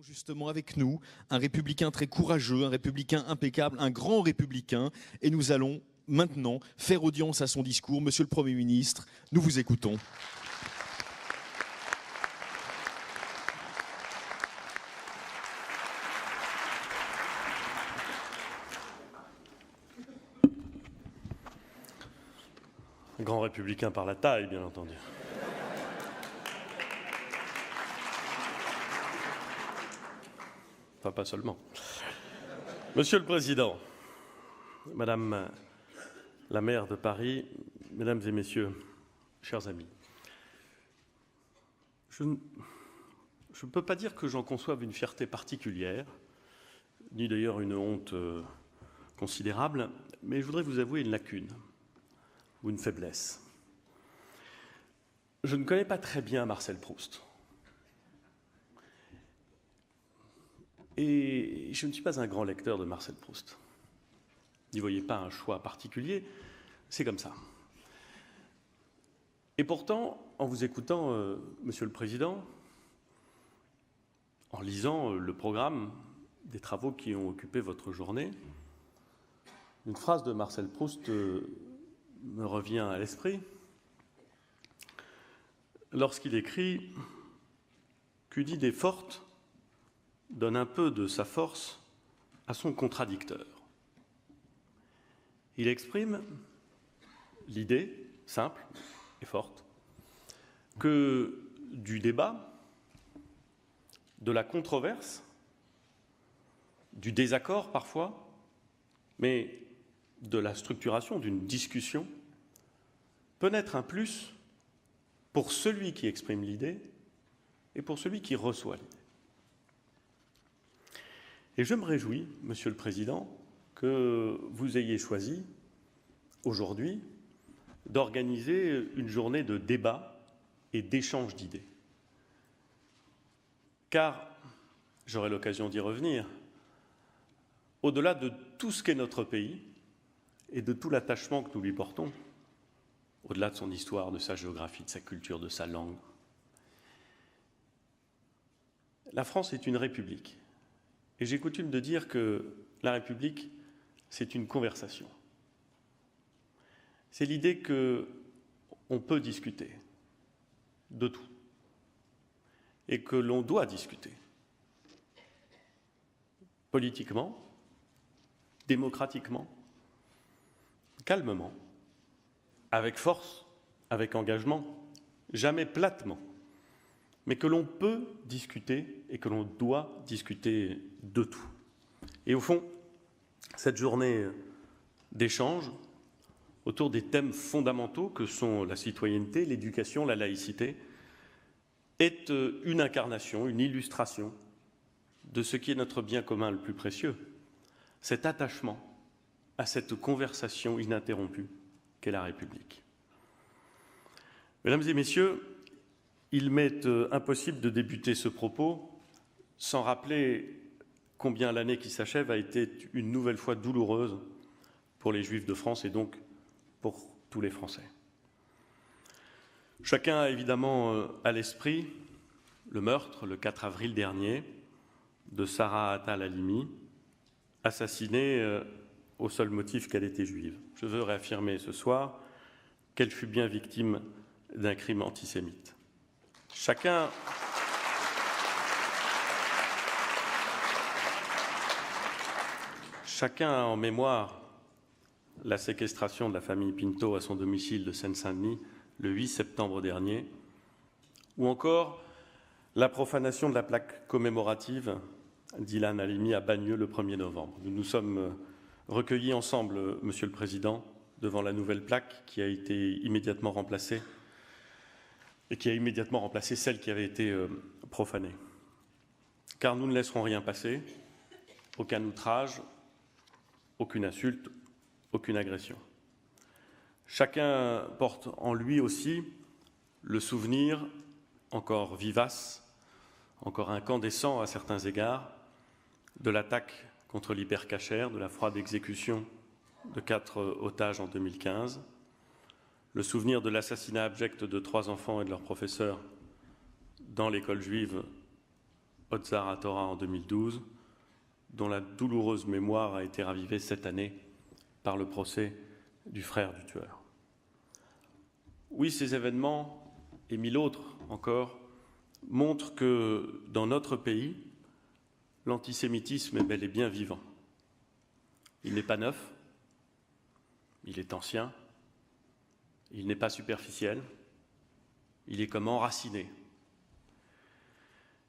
Justement avec nous, un républicain très courageux, un républicain impeccable, un grand républicain, et nous allons maintenant faire audience à son discours. Monsieur le Premier ministre, nous vous écoutons. Grand républicain par la taille, bien entendu. Enfin, pas seulement. Monsieur le Président, Madame la maire de Paris, Mesdames et Messieurs, chers amis, je ne peux pas dire que j'en conçoive une fierté particulière, ni d'ailleurs une honte considérable, mais je voudrais vous avouer une lacune ou une faiblesse. Je ne connais pas très bien Marcel Proust. Et je ne suis pas un grand lecteur de Marcel Proust. N'y voyez pas un choix particulier, c'est comme ça. Et pourtant, en vous écoutant, Monsieur le Président, en lisant le programme des travaux qui ont occupé votre journée, une phrase de Marcel Proust me revient à l'esprit lorsqu'il écrit qu'une idée forte donne un peu de sa force à son contradicteur. Il exprime l'idée, simple et forte, que du débat, de la controverse, du désaccord parfois, mais de la structuration d'une discussion, peut naître un plus pour celui qui exprime l'idée et pour celui qui reçoit l'idée. Et je me réjouis, Monsieur le Président, que vous ayez choisi aujourd'hui d'organiser une journée de débat et d'échange d'idées. Car, j'aurai l'occasion d'y revenir, au-delà de tout ce qu'est notre pays et de tout l'attachement que nous lui portons, au-delà de son histoire, de sa géographie, de sa culture, de sa langue, la France est une république. Et j'ai coutume de dire que la République, c'est une conversation. C'est l'idée qu'on peut discuter de tout et que l'on doit discuter politiquement, démocratiquement, calmement, avec force, avec engagement, jamais platement, mais que l'on peut discuter et que l'on doit discuter de tout. Et au fond, cette journée d'échange autour des thèmes fondamentaux que sont la citoyenneté, l'éducation, la laïcité, est une incarnation, une illustration de ce qui est notre bien commun le plus précieux, cet attachement à cette conversation ininterrompue qu'est la République. Mesdames et Messieurs, il m'est impossible de débuter ce propos sans rappeler combien l'année qui s'achève a été une nouvelle fois douloureuse pour les Juifs de France et donc pour tous les Français. Chacun a évidemment à l'esprit le meurtre, le 4 avril dernier, de Sarah Attal Halimi, assassinée au seul motif qu'elle était juive. Je veux réaffirmer ce soir qu'elle fut bien victime d'un crime antisémite. Chacun a en mémoire la séquestration de la famille Pinto à son domicile de Seine-Saint-Denis le 8 septembre dernier, ou encore la profanation de la plaque commémorative d'Ilan Halimi à Bagneux le 1er novembre. Nous nous sommes recueillis ensemble, Monsieur le Président, devant la nouvelle plaque qui a été immédiatement remplacée et qui a immédiatement remplacé celle qui avait été profanée. Car nous ne laisserons rien passer, aucun outrage, aucune insulte, aucune agression. Chacun porte en lui aussi le souvenir, encore vivace, encore incandescent à certains égards, de l'attaque contre l'hypercachère, de la froide exécution de 4 otages en 2015, le souvenir de l'assassinat abject de 3 enfants et de leurs professeurs dans l'école juive Otzar HaTorah en 2012, dont la douloureuse mémoire a été ravivée cette année par le procès du frère du tueur. Oui, ces événements, et mille autres encore, montrent que dans notre pays, l'antisémitisme est bel et bien vivant. Il n'est pas neuf, il est ancien, il n'est pas superficiel, il est comme enraciné.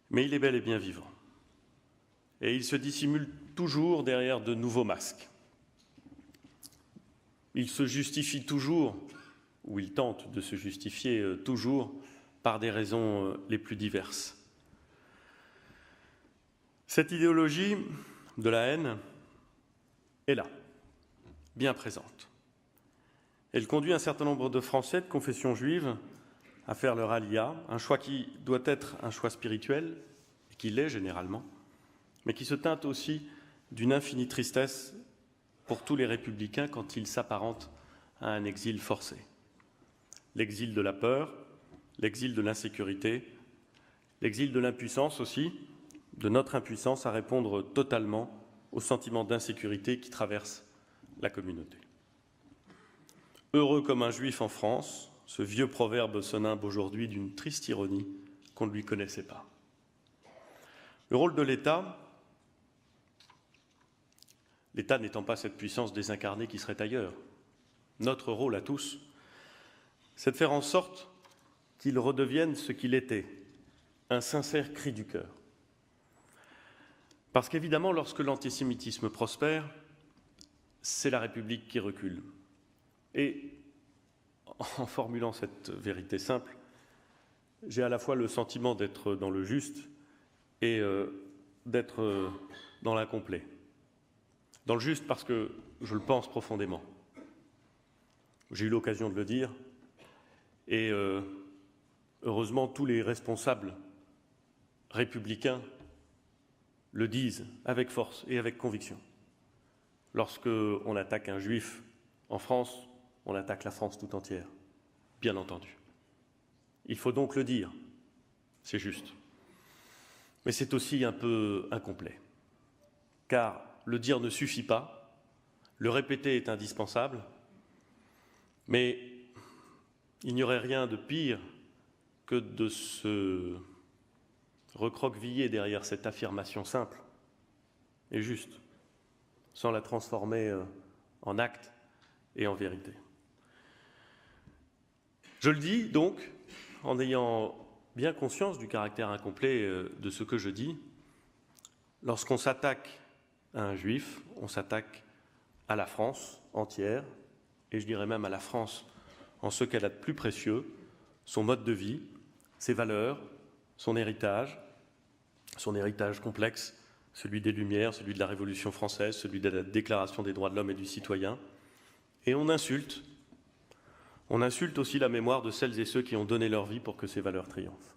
Mais il est bel et bien vivant. Et il se dissimule toujours derrière de nouveaux masques. Il se justifie toujours, ou il tente de se justifier toujours, par des raisons les plus diverses. Cette idéologie de la haine est là, bien présente. Elle conduit un certain nombre de Français de confession juive à faire leur alia, un choix qui doit être un choix spirituel, et qui l'est généralement, mais qui se teinte aussi d'une infinie tristesse pour tous les républicains quand ils s'apparentent à un exil forcé. L'exil de la peur, l'exil de l'insécurité, l'exil de l'impuissance aussi, de notre impuissance à répondre totalement au sentiment d'insécurité qui traverse la communauté. Heureux comme un juif en France, ce vieux proverbe se nimbe aujourd'hui d'une triste ironie qu'on ne lui connaissait pas. Le rôle de l'État, l'État n'étant pas cette puissance désincarnée qui serait ailleurs, notre rôle à tous, c'est de faire en sorte qu'il redevienne ce qu'il était, un sincère cri du cœur. Parce qu'évidemment, lorsque l'antisémitisme prospère, c'est la République qui recule. Et en formulant cette vérité simple, j'ai à la fois le sentiment d'être dans le juste et d'être dans l'incomplet. Dans le juste parce que je le pense profondément. J'ai eu l'occasion de le dire, et heureusement tous les responsables républicains le disent avec force et avec conviction. Lorsqu'on attaque un juif en France, on attaque la France tout entière, bien entendu. Il faut donc le dire, c'est juste. Mais c'est aussi un peu incomplet, car le dire ne suffit pas, le répéter est indispensable, mais il n'y aurait rien de pire que de se recroqueviller derrière cette affirmation simple et juste, sans la transformer en acte et en vérité. Je le dis donc en ayant bien conscience du caractère incomplet de ce que je dis. Lorsqu'on s'attaque à un juif, on s'attaque à la France entière, et je dirais même à la France en ce qu'elle a de plus précieux, son mode de vie, ses valeurs, son héritage complexe, celui des Lumières, celui de la Révolution française, celui de la Déclaration des droits de l'homme et du citoyen. Et on insulte aussi la mémoire de celles et ceux qui ont donné leur vie pour que ces valeurs triomphent.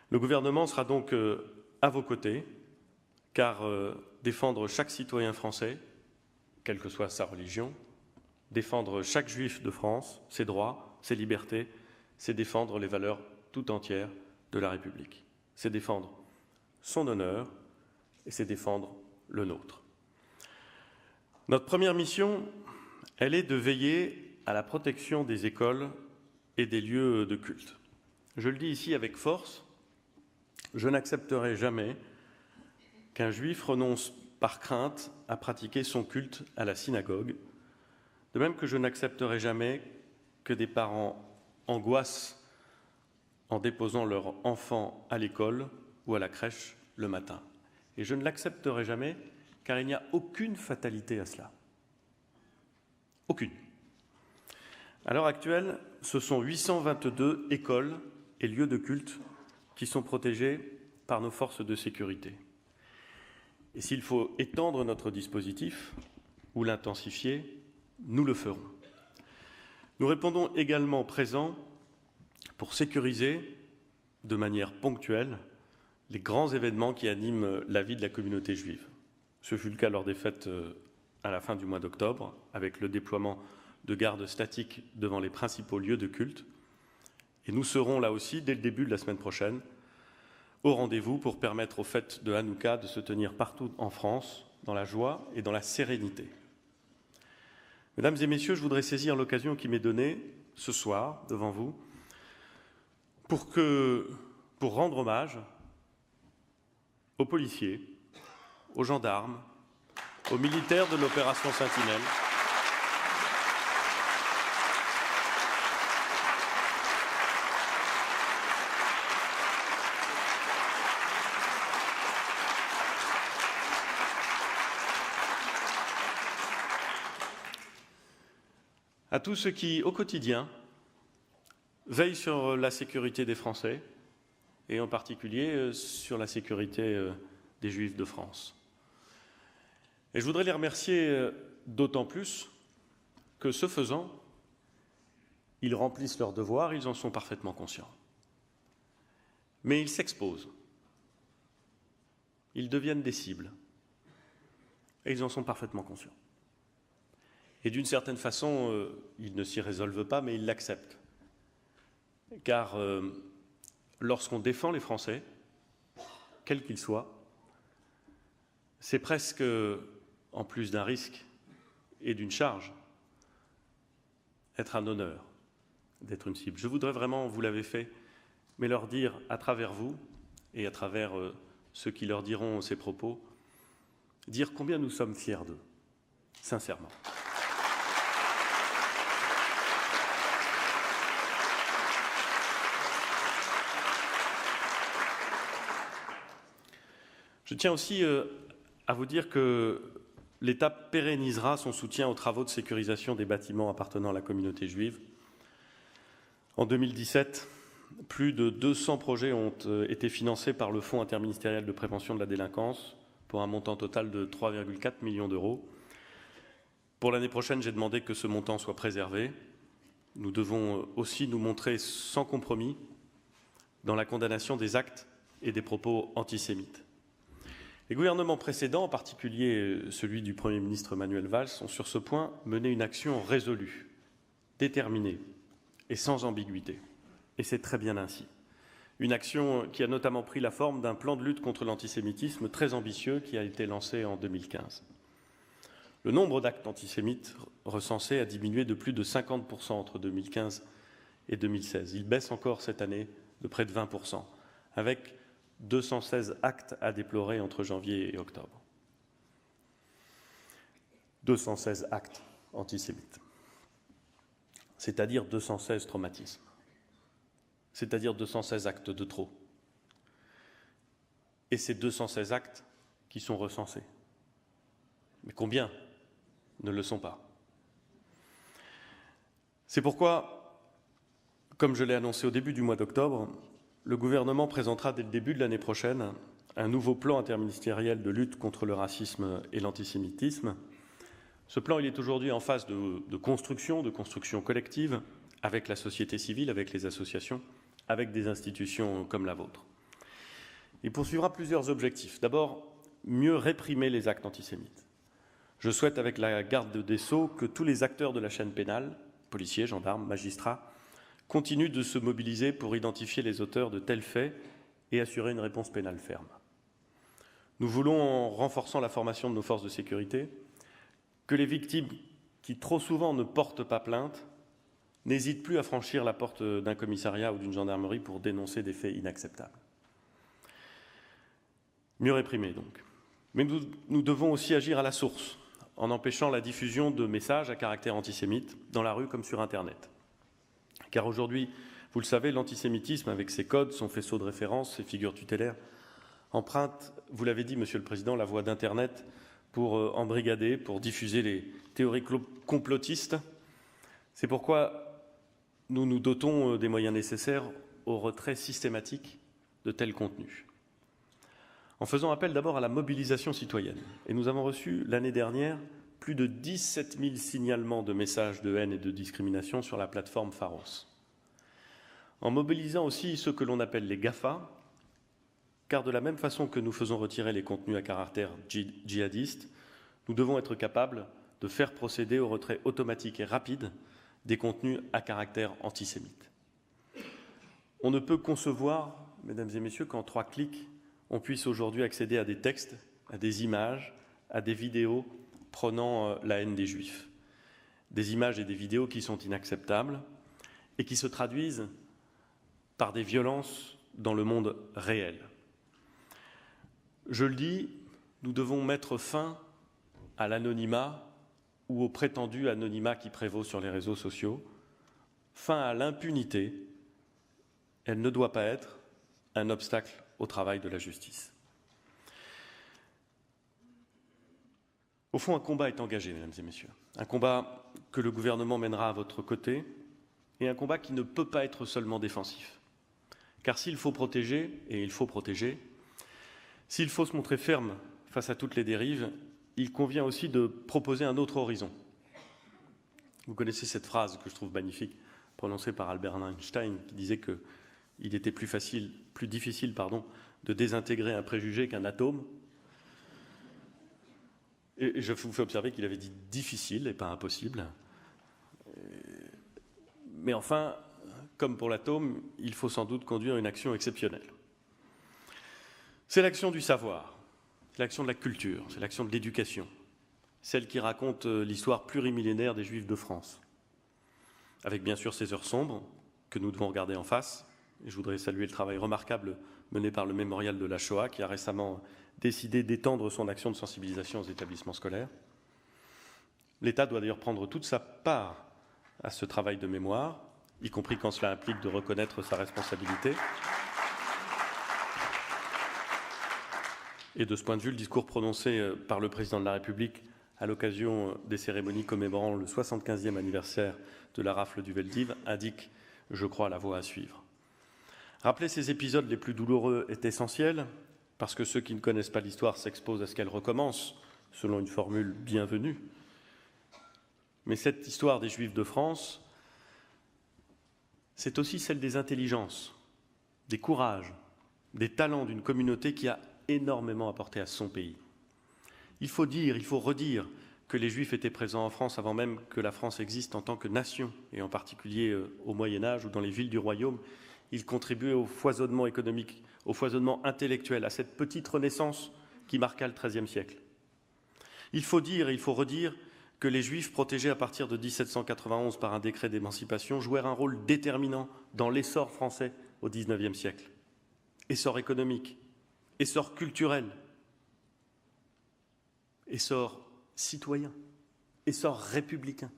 Le gouvernement sera donc à vos côtés, car défendre chaque citoyen français, quelle que soit sa religion, défendre chaque juif de France, ses droits, ses libertés, c'est défendre les valeurs tout entières de la République. C'est défendre son honneur et c'est défendre le nôtre. Notre première mission, elle est de veiller à la protection des écoles et des lieux de culte. Je le dis ici avec force, je n'accepterai jamais qu'un juif renonce par crainte à pratiquer son culte à la synagogue, de même que je n'accepterai jamais que des parents angoissent en déposant leur enfant à l'école ou à la crèche le matin. Et je ne l'accepterai jamais car il n'y a aucune fatalité à cela. Aucune. À l'heure actuelle, ce sont 822 écoles et lieux de culte qui sont protégés par nos forces de sécurité. Et s'il faut étendre notre dispositif ou l'intensifier, nous le ferons. Nous répondons également présents pour sécuriser de manière ponctuelle les grands événements qui animent la vie de la communauté juive. Ce fut le cas lors des fêtes à la fin du mois d'octobre, avec le déploiement de gardes statiques devant les principaux lieux de culte. Et nous serons là aussi, dès le début de la semaine prochaine, au rendez-vous pour permettre aux fêtes de Hanouka de se tenir partout en France, dans la joie et dans la sérénité. Mesdames et messieurs, je voudrais saisir l'occasion qui m'est donnée ce soir, devant vous, pour rendre hommage aux policiers, aux gendarmes, aux militaires de l'opération Sentinelle, à tous ceux qui, au quotidien, veillent sur la sécurité des Français, et en particulier sur la sécurité des Juifs de France. Et je voudrais les remercier d'autant plus que, ce faisant, ils remplissent leurs devoirs, ils en sont parfaitement conscients. Mais ils s'exposent, ils deviennent des cibles, et ils en sont parfaitement conscients. Et d'une certaine façon, ils ne s'y résolvent pas, mais ils l'acceptent. Car lorsqu'on défend les Français, quels qu'ils soient, c'est presque, en plus d'un risque et d'une charge, être un honneur d'être une cible. Je voudrais vraiment, vous l'avez fait, mais leur dire à travers vous et à travers ceux qui leur diront ces propos, dire combien nous sommes fiers d'eux, sincèrement. Je tiens aussi à vous dire que l'État pérennisera son soutien aux travaux de sécurisation des bâtiments appartenant à la communauté juive. En 2017, plus de 200 projets ont été financés par le Fonds interministériel de prévention de la délinquance pour un montant total de 3,4 millions d'euros. Pour l'année prochaine, j'ai demandé que ce montant soit préservé. Nous devons aussi nous montrer sans compromis dans la condamnation des actes et des propos antisémites. Les gouvernements précédents, en particulier celui du Premier ministre Manuel Valls, ont sur ce point mené une action résolue, déterminée et sans ambiguïté. Et c'est très bien ainsi. Une action qui a notamment pris la forme d'un plan de lutte contre l'antisémitisme très ambitieux qui a été lancé en 2015. Le nombre d'actes antisémites recensés a diminué de plus de 50% entre 2015 et 2016. Il baisse encore cette année de près de 20%, avec 216 actes à déplorer entre janvier et octobre. 216 actes antisémites, c'est-à-dire 216 traumatismes, c'est-à-dire 216 actes de trop. Et ces 216 actes qui sont recensés. Mais combien ne le sont pas? C'est pourquoi, comme je l'ai annoncé au début du mois d'octobre, le gouvernement présentera dès le début de l'année prochaine un nouveau plan interministériel de lutte contre le racisme et l'antisémitisme. Ce plan, il est aujourd'hui en phase de construction collective avec la société civile, avec les associations, avec des institutions comme la vôtre. Il poursuivra plusieurs objectifs. D'abord, mieux réprimer les actes antisémites. Je souhaite, avec la garde des Sceaux, que tous les acteurs de la chaîne pénale, policiers, gendarmes, magistrats, continuent de se mobiliser pour identifier les auteurs de tels faits et assurer une réponse pénale ferme. Nous voulons, en renforçant la formation de nos forces de sécurité, que les victimes qui trop souvent ne portent pas plainte n'hésitent plus à franchir la porte d'un commissariat ou d'une gendarmerie pour dénoncer des faits inacceptables. Mieux réprimer donc. Mais nous devons aussi agir à la source, en empêchant la diffusion de messages à caractère antisémite dans la rue comme sur Internet. Car aujourd'hui, vous le savez, l'antisémitisme, avec ses codes, son faisceau de référence, ses figures tutélaires, emprunte, vous l'avez dit, Monsieur le Président, la voie d'Internet pour embrigader, pour diffuser les théories complotistes. C'est pourquoi nous nous dotons des moyens nécessaires au retrait systématique de tels contenus. En faisant appel d'abord à la mobilisation citoyenne. Et nous avons reçu l'année dernière plus de 17 000 signalements de messages de haine et de discrimination sur la plateforme Pharos. En mobilisant aussi ceux que l'on appelle les GAFA, car de la même façon que nous faisons retirer les contenus à caractère djihadiste, nous devons être capables de faire procéder au retrait automatique et rapide des contenus à caractère antisémite. On ne peut concevoir mesdames et messieurs, qu'en 3 clics, on puisse aujourd'hui accéder à des textes, à des images, à des vidéos prônant la haine des Juifs. Des images et des vidéos qui sont inacceptables et qui se traduisent par des violences dans le monde réel. Je le dis, nous devons mettre fin à l'anonymat ou au prétendu anonymat qui prévaut sur les réseaux sociaux, fin à l'impunité. Elle ne doit pas être un obstacle au travail de la justice. Au fond, un combat est engagé, mesdames et messieurs. Un combat que le gouvernement mènera à votre côté et un combat qui ne peut pas être seulement défensif. Car s'il faut protéger, et il faut protéger, s'il faut se montrer ferme face à toutes les dérives, il convient aussi de proposer un autre horizon. Vous connaissez cette phrase que je trouve magnifique, prononcée par Albert Einstein, qui disait qu'il était plus difficile de désintégrer un préjugé qu'un atome. Et je vous fais observer qu'il avait dit difficile et pas impossible. Mais enfin, comme pour l'atome, il faut sans doute conduire une action exceptionnelle. C'est l'action du savoir, c'est l'action de la culture, c'est l'action de l'éducation, celle qui raconte l'histoire plurimillénaire des Juifs de France, avec bien sûr ces heures sombres que nous devons regarder en face. Et je voudrais saluer le travail remarquable mené par le Mémorial de la Shoah, qui a récemment décidé d'étendre son action de sensibilisation aux établissements scolaires. L'État doit d'ailleurs prendre toute sa part à ce travail de mémoire, y compris quand cela implique de reconnaître sa responsabilité. Et de ce point de vue, le discours prononcé par le président de la République à l'occasion des cérémonies commémorant le 75e anniversaire de la rafle du Veldiv indique, je crois, la voie à suivre. Rappeler ces épisodes les plus douloureux est essentiel, parce que ceux qui ne connaissent pas l'histoire s'exposent à ce qu'elle recommence, selon une formule bienvenue. Mais cette histoire des Juifs de France, c'est aussi celle des intelligences, des courages, des talents d'une communauté qui a énormément apporté à son pays. Il faut dire, il faut redire que les Juifs étaient présents en France avant même que la France existe en tant que nation, et en particulier au Moyen-Âge ou dans les villes du royaume. Ils contribuaient au foisonnement économique, au foisonnement intellectuel, à cette petite renaissance qui marqua le XIIIe siècle. Il faut dire et il faut redire que les Juifs, protégés à partir de 1791 par un décret d'émancipation, jouèrent un rôle déterminant dans l'essor français au XIXe siècle. Essor économique, essor culturel, essor citoyen, essor républicain.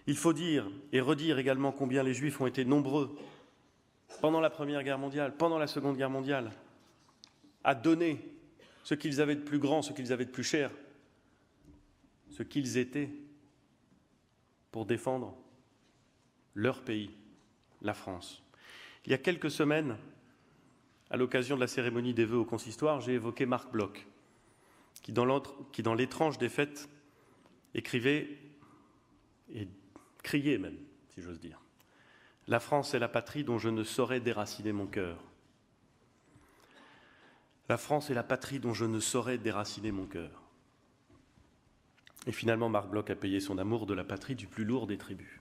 Il faut dire et redire également combien les Juifs ont été nombreux pendant la Première Guerre mondiale, pendant la Seconde Guerre mondiale, à donner ce qu'ils avaient de plus grand, ce qu'ils avaient de plus cher, ce qu'ils étaient, pour défendre leur pays, la France. Il y a quelques semaines, à l'occasion de la cérémonie des vœux au consistoire, j'ai évoqué Marc Bloch, qui dans l'étrange des fêtes écrivait, et criait même, si j'ose dire, « La France est la patrie dont je ne saurais déraciner mon cœur. La France est la patrie dont je ne saurais déraciner mon cœur. » Et finalement, Marc Bloch a payé son amour de la patrie du plus lourd des tributs.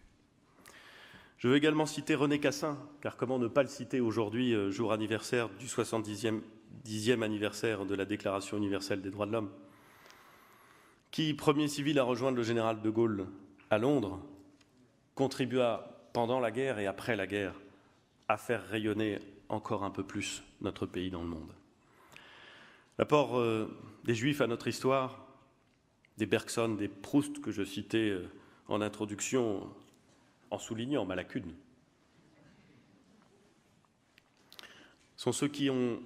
Je veux également citer René Cassin, car comment ne pas le citer aujourd'hui, jour anniversaire du 70e anniversaire de la Déclaration universelle des droits de l'homme, qui, premier civil à rejoindre le général de Gaulle à Londres, contribua pendant la guerre et après la guerre à faire rayonner encore un peu plus notre pays dans le monde. L'apport des Juifs à notre histoire, des Bergson, des Proust que je citais en introduction en soulignant Malakune, sont ceux qui ont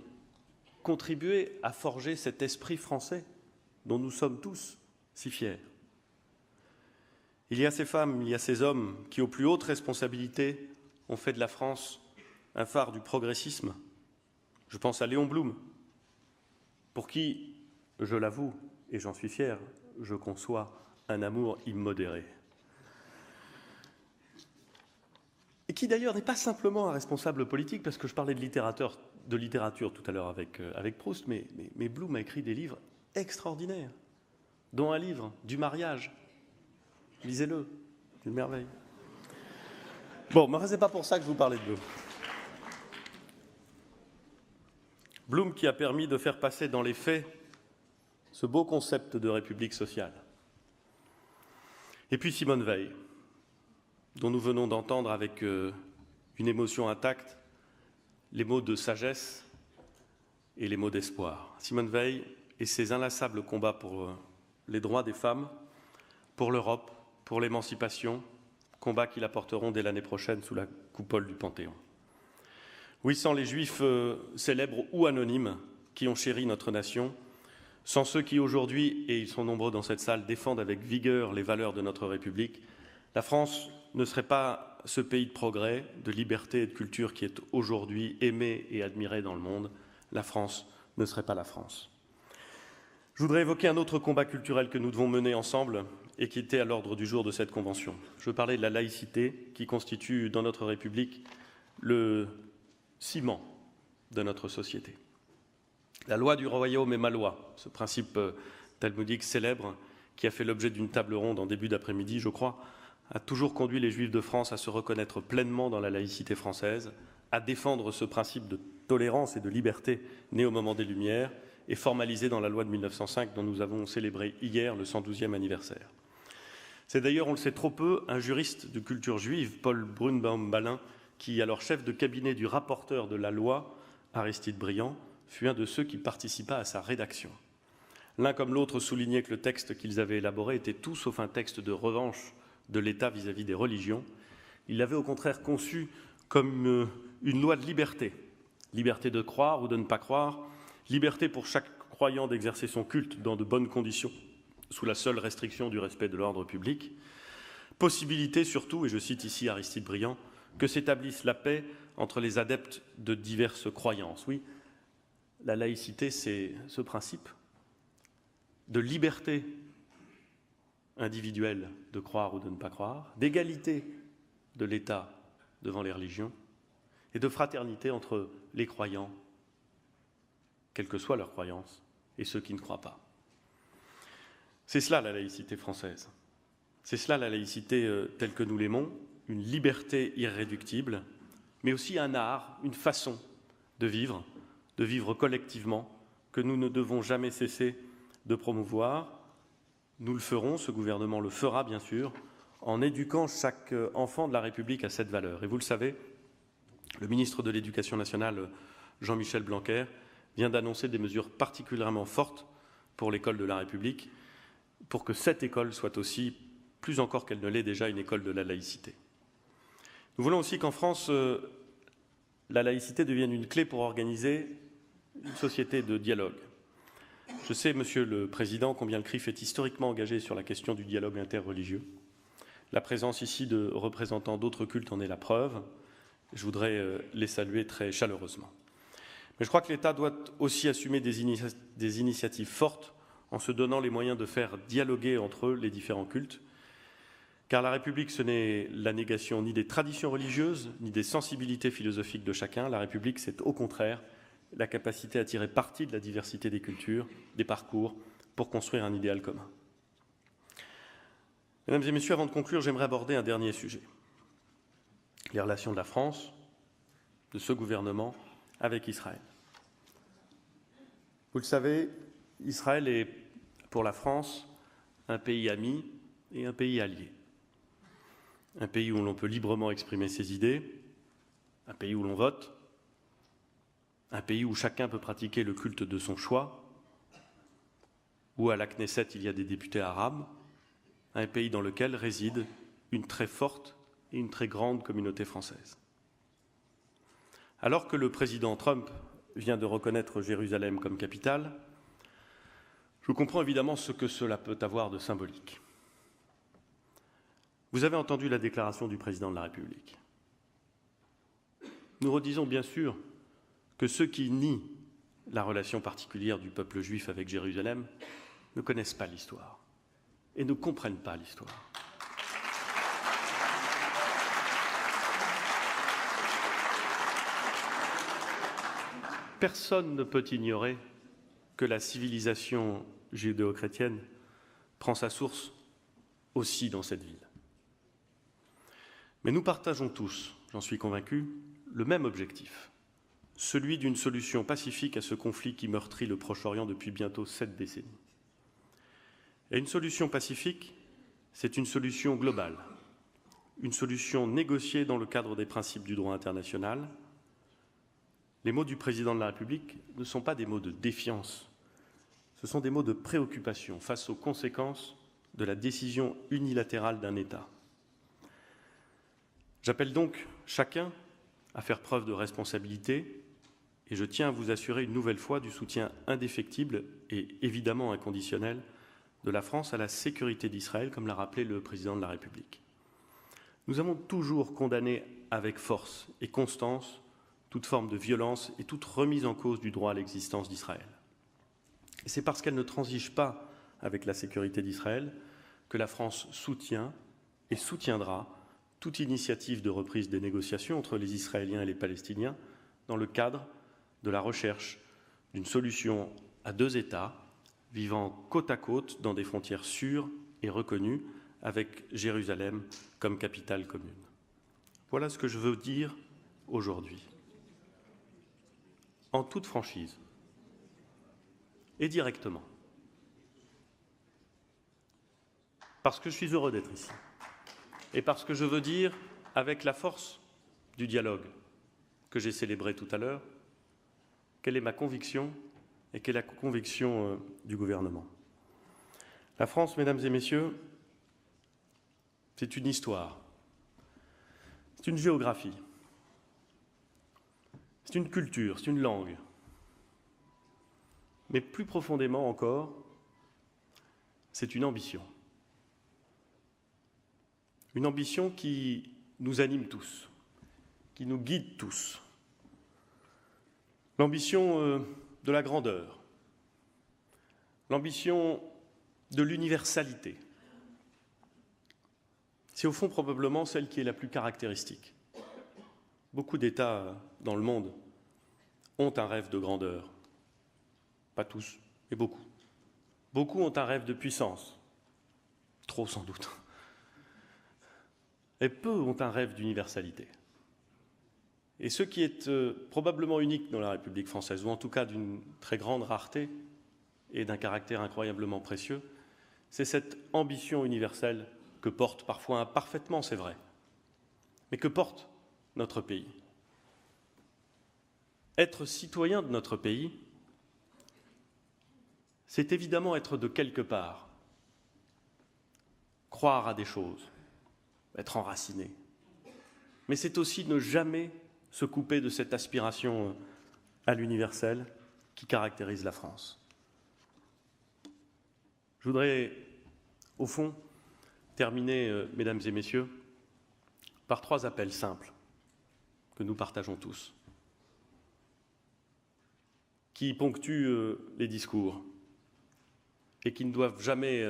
contribué à forger cet esprit français dont nous sommes tous si fiers. Il y a ces femmes, il y a ces hommes qui, aux plus hautes responsabilités, ont fait de la France un phare du progressisme. Je pense à Léon Blum, pour qui, je l'avoue, et j'en suis fier, je conçois un amour immodéré. Et qui d'ailleurs n'est pas simplement un responsable politique, parce que je parlais de littérature tout à l'heure avec Proust, mais Blum a écrit des livres extraordinaires, dont un livre du mariage. Lisez-le, c'est une merveille. Bon, mais ce n'est pas pour ça que je vous parlais de Blum. Blum qui a permis de faire passer dans les faits ce beau concept de république sociale. Et puis Simone Veil, dont nous venons d'entendre avec une émotion intacte les mots de sagesse et les mots d'espoir. Simone Veil et ses inlassables combats pour les droits des femmes, pour l'Europe, pour l'émancipation, combats qui la porteront dès l'année prochaine sous la coupole du Panthéon. Oui, sans les Juifs célèbres ou anonymes qui ont chéri notre nation, sans ceux qui aujourd'hui, et ils sont nombreux dans cette salle, défendent avec vigueur les valeurs de notre République, la France ne serait pas ce pays de progrès, de liberté et de culture qui est aujourd'hui aimé et admiré dans le monde. La France ne serait pas la France. Je voudrais évoquer un autre combat culturel que nous devons mener ensemble et qui était à l'ordre du jour de cette convention. Je veux parler de la laïcité qui constitue dans notre République le ciment de notre société. La loi du royaume est ma loi, ce principe talmudique célèbre qui a fait l'objet d'une table ronde en début d'après-midi, je crois, a toujours conduit les Juifs de France à se reconnaître pleinement dans la laïcité française, à défendre ce principe de tolérance et de liberté né au moment des Lumières et formalisé dans la loi de 1905 dont nous avons célébré hier le 112e anniversaire. C'est d'ailleurs, on le sait trop peu, un juriste de culture juive, Paul Brunbaum-Balin, qui, alors chef de cabinet du rapporteur de la loi, Aristide Briand, fut un de ceux qui participa à sa rédaction. L'un comme l'autre soulignaient que le texte qu'ils avaient élaboré était tout sauf un texte de revanche de l'État vis-à-vis des religions. Il l'avait au contraire conçu comme une loi de liberté. Liberté de croire ou de ne pas croire, liberté pour chaque croyant d'exercer son culte dans de bonnes conditions, sous la seule restriction du respect de l'ordre public. Possibilité surtout, et je cite ici Aristide Briand, que s'établisse la paix entre les adeptes de diverses croyances. Oui, la laïcité, c'est ce principe de liberté individuelle de croire ou de ne pas croire, d'égalité de l'État devant les religions et de fraternité entre les croyants, quelle que soit leur croyance, et ceux qui ne croient pas. C'est cela la laïcité française. C'est cela la laïcité telle que nous l'aimons, une liberté irréductible, mais aussi un art, une façon de vivre collectivement, que nous ne devons jamais cesser de promouvoir. Nous le ferons, ce gouvernement le fera bien sûr, en éduquant chaque enfant de la République à cette valeur. Et vous le savez, le ministre de l'Éducation nationale, Jean-Michel Blanquer, vient d'annoncer des mesures particulièrement fortes pour l'école de la République, pour que cette école soit aussi, plus encore qu'elle ne l'est déjà, une école de la laïcité. Nous voulons aussi qu'en France, la laïcité devienne une clé pour organiser une société de dialogue. Je sais, Monsieur le Président, combien le CRIF est historiquement engagé sur la question du dialogue interreligieux. La présence ici de représentants d'autres cultes en est la preuve. Je voudrais les saluer très chaleureusement. Mais je crois que l'État doit aussi assumer des initiatives fortes en se donnant les moyens de faire dialoguer entre eux les différents cultes. Car la République, ce n'est la négation ni des traditions religieuses, ni des sensibilités philosophiques de chacun. La République, c'est au contraire la capacité à tirer parti de la diversité des cultures, des parcours, pour construire un idéal commun. Mesdames et messieurs, avant de conclure, j'aimerais aborder un dernier sujet. Les relations de la France, de ce gouvernement, avec Israël. Vous le savez, Israël est, pour la France, un pays ami et un pays allié. Un pays où l'on peut librement exprimer ses idées, un pays où l'on vote, un pays où chacun peut pratiquer le culte de son choix, où à la Knesset il y a des députés arabes, un pays dans lequel réside une très forte et une très grande communauté française. Alors que le président Trump vient de reconnaître Jérusalem comme capitale, je comprends évidemment ce que cela peut avoir de symbolique. Vous avez entendu la déclaration du président de la République. Nous redisons bien sûr que ceux qui nient la relation particulière du peuple juif avec Jérusalem ne connaissent pas l'histoire et ne comprennent pas l'histoire. Personne ne peut ignorer que la civilisation judéo-chrétienne prend sa source aussi dans cette ville. Mais nous partageons tous, j'en suis convaincu, le même objectif, celui d'une solution pacifique à ce conflit qui meurtrit le Proche-Orient depuis bientôt 7 décennies. Et une solution pacifique, c'est une solution globale, une solution négociée dans le cadre des principes du droit international. Les mots du président de la République ne sont pas des mots de défiance, ce sont des mots de préoccupation face aux conséquences de la décision unilatérale d'un État. J'appelle donc chacun à faire preuve de responsabilité et je tiens à vous assurer une nouvelle fois du soutien indéfectible et évidemment inconditionnel de la France à la sécurité d'Israël, comme l'a rappelé le président de la République. Nous avons toujours condamné avec force et constance toute forme de violence et toute remise en cause du droit à l'existence d'Israël. Et c'est parce qu'elle ne transige pas avec la sécurité d'Israël que la France soutient et soutiendra toute initiative de reprise des négociations entre les Israéliens et les Palestiniens dans le cadre de la recherche d'une solution à 2 États vivant côte à côte dans des frontières sûres et reconnues avec Jérusalem comme capitale commune. Voilà ce que je veux dire aujourd'hui. En toute franchise et directement. Parce que je suis heureux d'être ici. Et parce que je veux dire, avec la force du dialogue que j'ai célébré tout à l'heure, quelle est ma conviction et quelle est la conviction du gouvernement. La France, mesdames et messieurs, c'est une histoire, c'est une géographie, c'est une culture, c'est une langue. Mais plus profondément encore, c'est une ambition. Une ambition qui nous anime tous, qui nous guide tous. L'ambition de la grandeur, l'ambition de l'universalité. C'est au fond probablement celle qui est la plus caractéristique. Beaucoup d'États dans le monde ont un rêve de grandeur. Pas tous, mais beaucoup. Beaucoup ont un rêve de puissance. Trop sans doute. Et peu ont un rêve d'universalité. Et ce qui est probablement unique dans la République française, ou en tout cas d'une très grande rareté et d'un caractère incroyablement précieux, c'est cette ambition universelle que porte parfois imparfaitement, c'est vrai, mais que porte notre pays. Être citoyen de notre pays, c'est évidemment être de quelque part, croire à des choses, être enraciné. Mais c'est aussi ne jamais se couper de cette aspiration à l'universel qui caractérise la France. Je voudrais, au fond, terminer, mesdames et messieurs, par 3 appels simples que nous partageons tous, qui ponctuent les discours et qui ne doivent jamais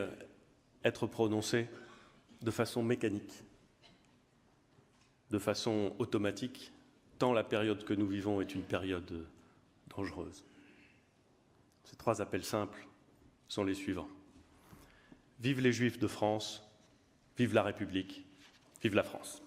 être prononcés de façon mécanique, de façon automatique, tant la période que nous vivons est une période dangereuse. Ces 3 appels simples sont les suivants. Vive les Juifs de France, vive la République, vive la France.